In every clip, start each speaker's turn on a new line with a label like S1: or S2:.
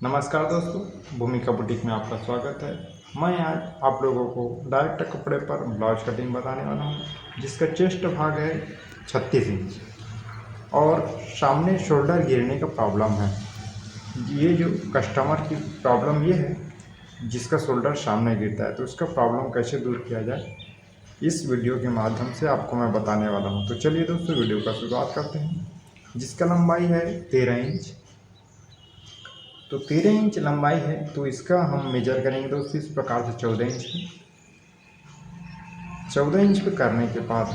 S1: नमस्कार दोस्तों, भूमिका बुटीक में आपका स्वागत है। मैं आज आप लोगों को डायरेक्ट कपड़े पर ब्लाउज कटिंग बताने वाला हूं, जिसका चेस्ट भाग है 36 इंच और सामने शोल्डर गिरने का प्रॉब्लम है। ये जो कस्टमर की प्रॉब्लम ये है जिसका शोल्डर सामने गिरता है, तो उसका प्रॉब्लम कैसे दूर किया जाए इस वीडियो के माध्यम से आपको मैं बताने वाला हूँ। तो चलिए दोस्तों, वीडियो का शुरुआत करते हैं। जिसका लंबाई है 13 इंच, तो 13 इंच लंबाई है, तो इसका हम मेजर करेंगे दोस्तों इस प्रकार से 14 इंच पे। 14 इंच पे करने के बाद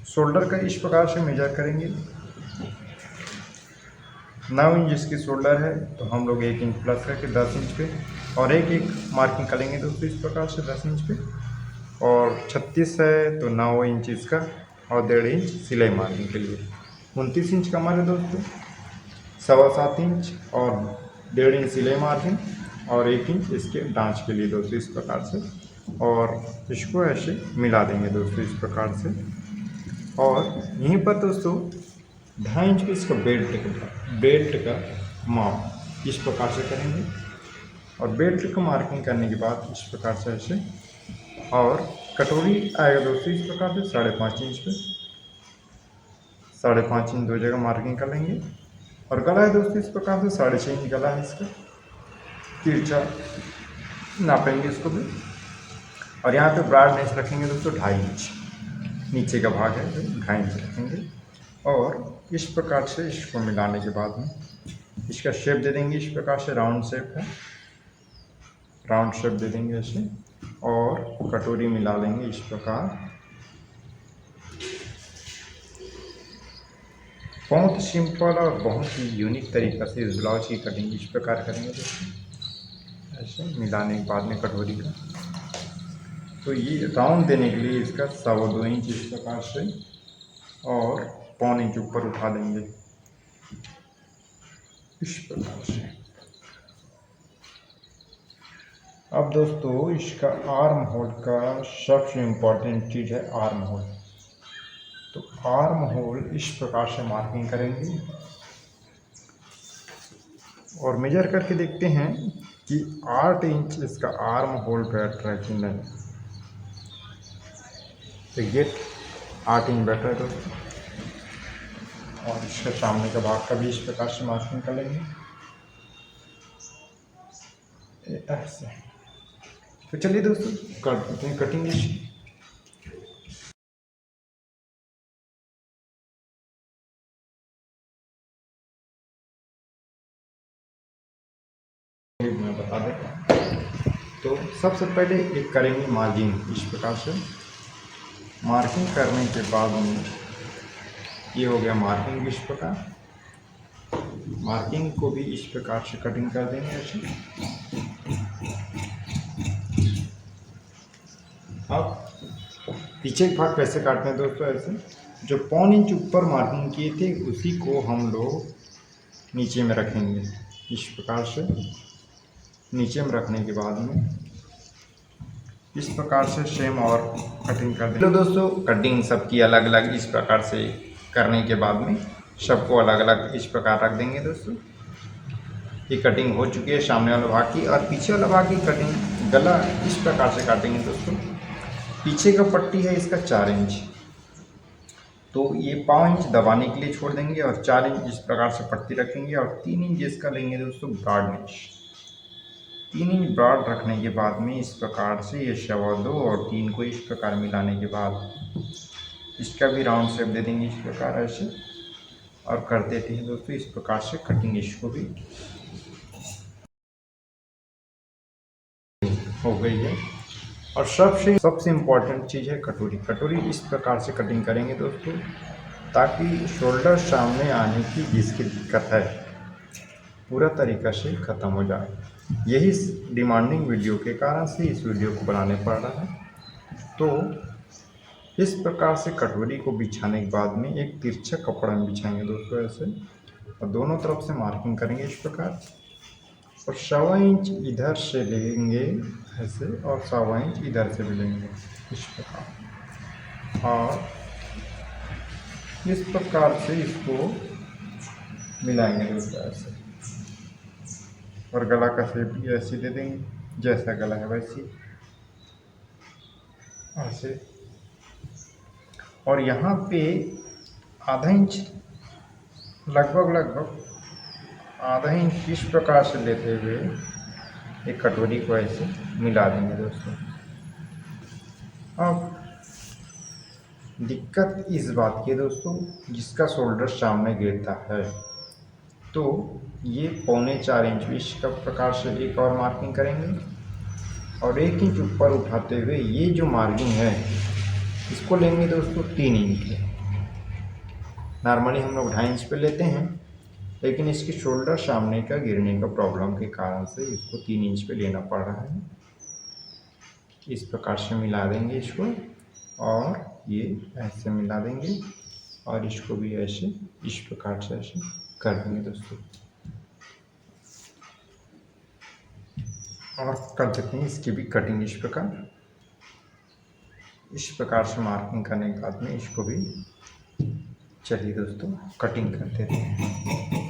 S1: शोल्डर का इस प्रकार से मेजर करेंगे। 9 इंच इसकी शोल्डर है, तो हम लोग 1 इंच प्लस करके 10 इंच पे और एक मार्किंग करेंगे दोस्तों इस प्रकार से 10 इंच पे। और 36 है तो 9 इंच इसका और 1.5 इंच सिलाई मार्किंग के लिए। 29 इंच कमर है दोस्तों, 7.25 इंच और 1.5 इंच सिलाई मार्जिन और 1 इंच इसके डांच के लिए दोस्तों इस प्रकार से। और इसको ऐसे मिला देंगे दोस्तों इस प्रकार से। और यहीं पर दोस्तों 2.5 इंच की इसका बेल्ट का माप इस प्रकार से करेंगे। और बेल्ट का मार्किंग करने के बाद इस प्रकार से ऐसे, और कटोरी आएगा दोस्तों इस प्रकार से 5.5 इंच पे। 5.5 इंच दो जगह मार्किंग कर लेंगे। और गला है दोस्तों इस प्रकार से 6.5 इंच गला है इसका, तिरछा नापेंगे इसको भी। और यहाँ पे ब्रॉडनेस रखेंगे दोस्तों 2.5 इंच, नीचे का भाग है 2.5 इंच रखेंगे। और इस प्रकार से इसको मिलाने के बाद में इसका शेप दे देंगे इस प्रकार से, राउंड शेप है, राउंड शेप दे देंगे ऐसे। और कटोरी मिला लेंगे इस प्रकार। बहुत सिंपल और बहुत ही यूनिक तरीक़ा से इस ब्लाउज की कटिंग इस प्रकार करेंगे दोस्तों, ऐसे मिलाने के बाद में कटोरी का। तो ये राउंड देने के लिए इसका 2.25 इंच इस प्रकार से और 1.25 इंच ऊपर उठा देंगे इस प्रकार से। अब दोस्तों इसका आर्म होल का सबसे इम्पोर्टेंट चीज़ है आर्म होल। तो आर्म होल इस प्रकार से मार्किंग करेंगे और मेजर करके देखते हैं कि 8 इंच इसका आर्म होल बैठ रहा है कि नहीं। तो ये 8 इंच बैठ रहा है दोस्तों। और इसके सामने का भाग का भी इस प्रकार से मार्किंग कर लेंगे ऐसे। तो चलिए दोस्तों करते हैं कटिंग। मैं बता देता हूँ। तो सबसे पहले एक करेंगे मार्जिन इस प्रकार से। मार्किंग करने के बाद में ये हो गया मार्किंग इस प्रकार। मार्किंग को भी इस प्रकार से कटिंग कर देंगे ऐसे। अब पीछे का भाग कैसे काटते हैं दोस्तों, ऐसे जो 1.25 इंच ऊपर मार्किंग किए थे उसी को हम लोग नीचे में रखेंगे इस प्रकार से। नीचे में रखने के बाद में इस प्रकार से सेम और कटिंग कर देंगे। तो दोस्तों कटिंग सबकी अलग अलग इस प्रकार से करने के बाद में सबको अलग अलग इस प्रकार रख देंगे दोस्तों। ये कटिंग हो चुकी है सामने वाले भाग की। और पीछे वाला भाग की कटिंग गला इस प्रकार से काटेंगे दोस्तों। पीछे का पट्टी है इसका 4 इंच, तो ये 1.5 इंच दबाने के लिए छोड़ देंगे और 4 इंच इस प्रकार से पट्टी रखेंगे। और 3 इंच इसका लेंगे दोस्तों ब्रॉडनेस। 3 इंच ब्रॉड रखने के बाद में इस प्रकार से ये 2.25 और 3 को इस प्रकार मिलाने के बाद इसका भी राउंड शेप दे देंगे इस प्रकार ऐसे। और कर देते हैं दोस्तों इस प्रकार से कटिंग। इसको भी हो गई है। और सबसे इम्पोर्टेंट चीज़ है कटोरी। कटोरी इस प्रकार से कटिंग करेंगे दोस्तों ताकि शोल्डर सामने आने की जिसकी दिक्कत है पूरा तरीक़ा से ख़त्म हो जाए। यही डिमांडिंग वीडियो के कारण से इस वीडियो को बनाने पड़ रहा है। तो इस प्रकार से कटोरी को बिछाने के बाद में एक तिरछा कपड़ा में बिछाएंगे दोस्तों ऐसे। और दोनों तरफ से मार्किंग करेंगे इस प्रकार। और 1.25 इंच इधर से लेंगे ऐसे और 1.25 इंच इधर से भी लेंगे इस प्रकार। और इस प्रकार से इसको मिलाएंगे दोस्तों ऐसे। और गला का शेप भी ऐसे दे देंगे, जैसा गला है वैसे ऐसे। और यहाँ पे आधा इंच, लगभग आधा इंच इस प्रकार से लेते हुए एक कटोरी को ऐसे मिला देंगे दोस्तों। अब दिक्कत इस बात की है दोस्तों, जिसका शोल्डर सामने गिरता है तो ये 3.25 इंच इस प्रकार से एक और मार्किंग करेंगे, और 1 इंच ऊपर उठाते हुए ये जो मार्किंग है इसको लेंगे दोस्तों 3 इंच पे। नॉर्मली हम लोग 2.5 इंच पे लेते हैं, लेकिन इसकी शोल्डर सामने का गिरने का प्रॉब्लम के कारण से इसको 3 इंच पे लेना पड़ रहा है। इस प्रकार से मिला देंगे इसको, और ये ऐसे मिला देंगे, और इसको भी ऐसे इस प्रकार से ऐसे कर देंगे दोस्तों। और कर देते हैं इसकी भी कटिंग इस प्रकार से मार्किंग करने के बाद में इसको भी, चलिए दोस्तों कटिंग कर देते हैं।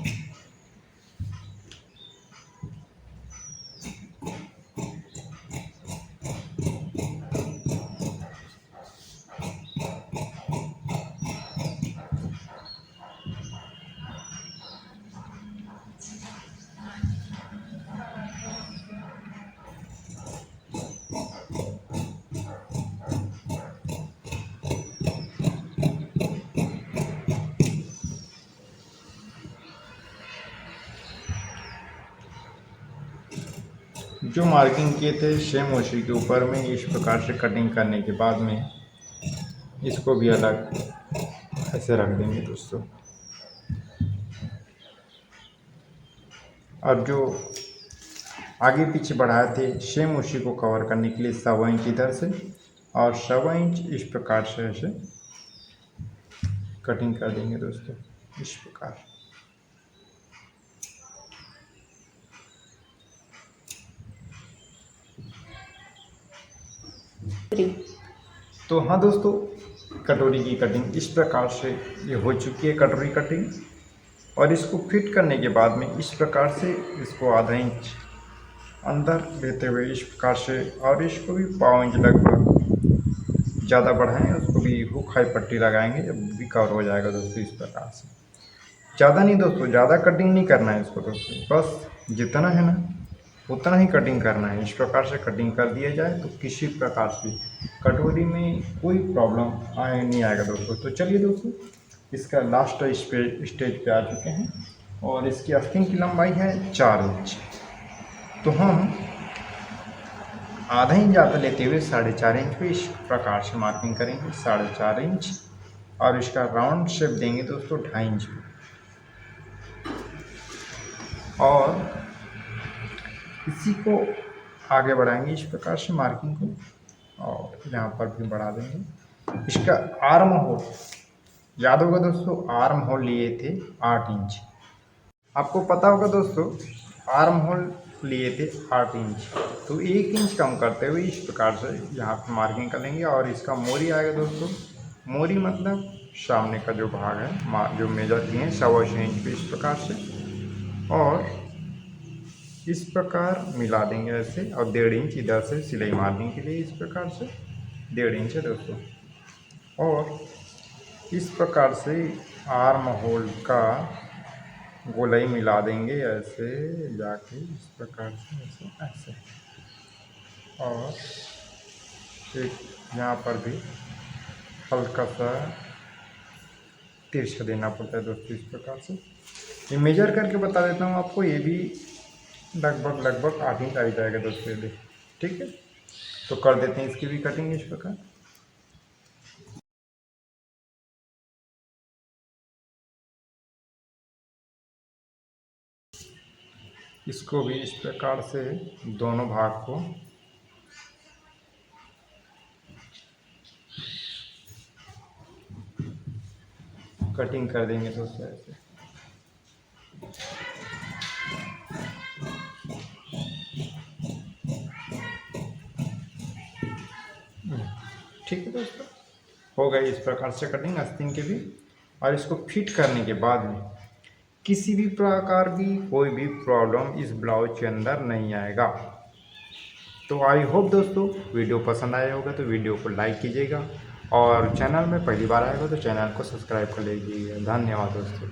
S1: जो मार्किंग किए थे सेम उसी के ऊपर में इस प्रकार से कटिंग करने के बाद में इसको भी अलग ऐसे रख देंगे दोस्तों। अब जो आगे पीछे बढ़ाए थे सेम उसी को कवर करने के लिए 1.25 इंच इधर से और 1.25 इंच इस प्रकार से ऐसे कटिंग कर देंगे दोस्तों, इस प्रकार। तो हाँ दोस्तों, कटोरी की कटिंग इस प्रकार से ये हो चुकी है कटोरी कटिंग। और इसको फिट करने के बाद में इस प्रकार से इसको आधा इंच अंदर लेते हुए इस प्रकार से, और इसको भी 1.25 इंच लगभग ज़्यादा बढ़ाएं, उसको भी हुक हाई पट्टी लगाएंगे, जब भी कवर हो जाएगा दोस्तों इस प्रकार से। ज़्यादा नहीं दोस्तों, ज़्यादा कटिंग नहीं करना है इसको दोस्तों, बस जितना है ना उतना ही कटिंग करना है। इस प्रकार से कटिंग कर दिया जाए तो किसी प्रकार से कटोरी में कोई प्रॉब्लम नहीं आएगा दोस्तों। तो चलिए दोस्तों, इसका लास्ट स्टेज पे आ चुके हैं, और इसकी आस्तीन की लंबाई है 4 इंच। तो हम आधा इंच ज़्यादा लेते हुए 4.5 इंच पे इस प्रकार से मार्किंग करेंगे, 4.5 इंच, और इसका राउंड शेप देंगे दोस्तों 2.5 इंच पे। और इसी को आगे बढ़ाएंगे इस प्रकार से मार्किंग को, और यहाँ पर भी बढ़ा देंगे। इसका आर्म होल याद होगा दोस्तों, आर्म होल लिए थे 8 इंच। आपको पता होगा दोस्तों, आर्म होल लिए थे 8 इंच, तो 1 इंच कम करते हुए इस प्रकार से यहाँ पर मार्किंग कर लेंगे। और इसका मोरी आएगा दोस्तों, मोरी मतलब सामने का जो भाग है, जो मेजर किए हैं 1.25 इंच पे इस प्रकार से, और इस प्रकार मिला देंगे ऐसे। और 1.5 इंच इधर से सिलाई मारने के लिए इस प्रकार से 1.5 इंच है दोस्तों। और इस प्रकार से आर्म होल का गोलाई मिला देंगे ऐसे जाके इस प्रकार से ऐसे ऐसे। और एक यहाँ पर भी हल्का सा तिरछा देना पड़ता है दोस्तों इस प्रकार से। ये मेजर करके बता देता हूँ आपको, ये भी लगभग 8 इंच आ जाएगा दोस्तों ये। ठीक है, तो कर देते हैं इसकी भी कटिंग इस प्रकार। इसको भी इस प्रकार से दोनों भाग को कटिंग कर देंगे दोस्तों ऐसे। ठीक है दोस्तों, हो गई इस प्रकार से कटिंग आस्तीन के भी। और इसको फिट करने के बाद में किसी भी प्रकार की कोई भी प्रॉब्लम इस ब्लाउज के अंदर नहीं आएगा। तो आई होप दोस्तों वीडियो पसंद आया होगा तो वीडियो को लाइक कीजिएगा और चैनल में पहली बार आएगा तो चैनल को सब्सक्राइब कर लीजिएगा। धन्यवाद दोस्तों।